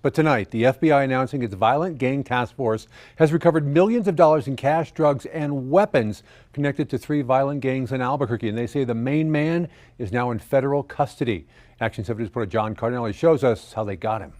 But tonight, the FBI announcing its violent gang task force has recovered millions of dollars in cash, drugs, and weapons connected to 3 violent gangs in Albuquerque. And they say the main man is now in federal custody. Action 7 News reporter John Cardinelli shows us how they got him.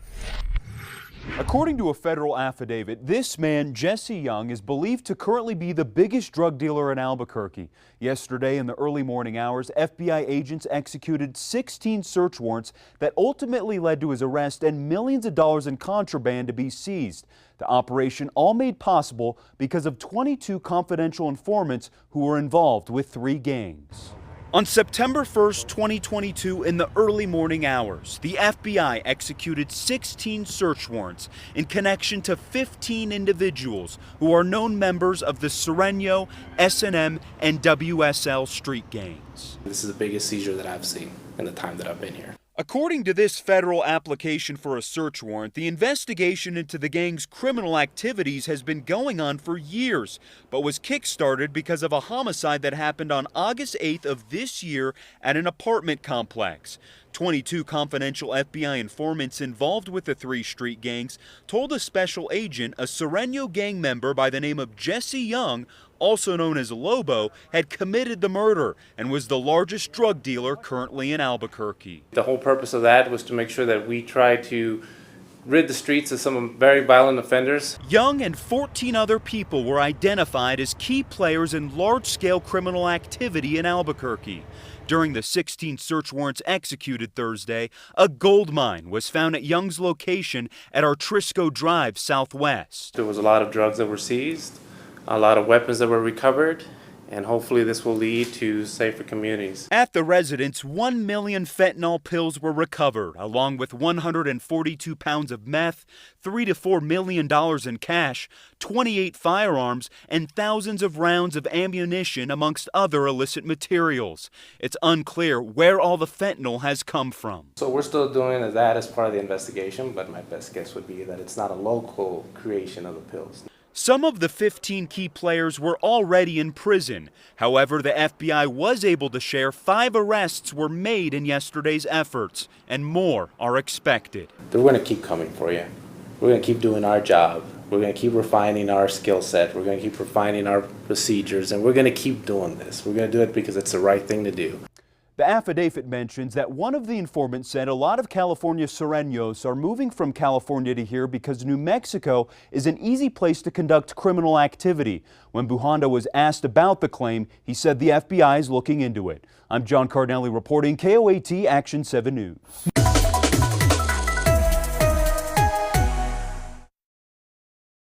According to a federal affidavit, this man, Jesse Young, is believed to currently be the biggest drug dealer in Albuquerque. Yesterday, in the early morning hours, FBI agents executed 16 search warrants that ultimately led to his arrest and millions of dollars in contraband to be seized. The operation all made possible because of 22 confidential informants who were involved with 3 gangs. On September 1st, 2022, in the early morning hours, the FBI executed 16 search warrants in connection to 15 individuals who are known members of the Sereno, S&M, and WSL street gangs. This is the biggest seizure that I've seen in the time that I've been here. According to this federal application for a search warrant, the investigation into the gang's criminal activities has been going on for years, but was kick-started because of a homicide that happened on August 8th of this year at an apartment complex. 22 confidential FBI informants involved with the 3 street gangs told a special agent a Sereno gang member by the name of Jesse Young, also known as Lobo, had committed the murder and was the largest drug dealer currently in Albuquerque. The whole purpose of that was to make sure that we try to rid the streets of some very violent offenders. Young and 14 other people were identified as key players in large-scale criminal activity in Albuquerque. During the 16 search warrants executed Thursday, a gold mine was found at Young's location at Artrisco Drive Southwest. There was a lot of drugs that were seized, a lot of weapons that were recovered, and hopefully this will lead to safer communities. At the residence, 1 million fentanyl pills were recovered, along with 142 pounds of meth, $3 to $4 million in cash, 28 firearms, and thousands of rounds of ammunition, amongst other illicit materials. It's unclear where all the fentanyl has come from. So we're still doing that as part of the investigation, but my best guess would be that it's not a local creation of the pills. Some of the 15 key players were already in prison. However, the FBI was able to share 5 arrests were made in yesterday's efforts, and more are expected. We're going to keep coming for you. We're going to keep doing our job. We're going to keep refining our skill set. We're going to keep refining our procedures, and we're going to keep doing this. We're going to do it because it's the right thing to do. The affidavit mentions that one of the informants said a lot of California Serenos are moving from California to here because New Mexico is an easy place to conduct criminal activity. When Bujanda was asked about the claim, he said the FBI is looking into it. I'm John Cardinelli reporting KOAT Action 7 News.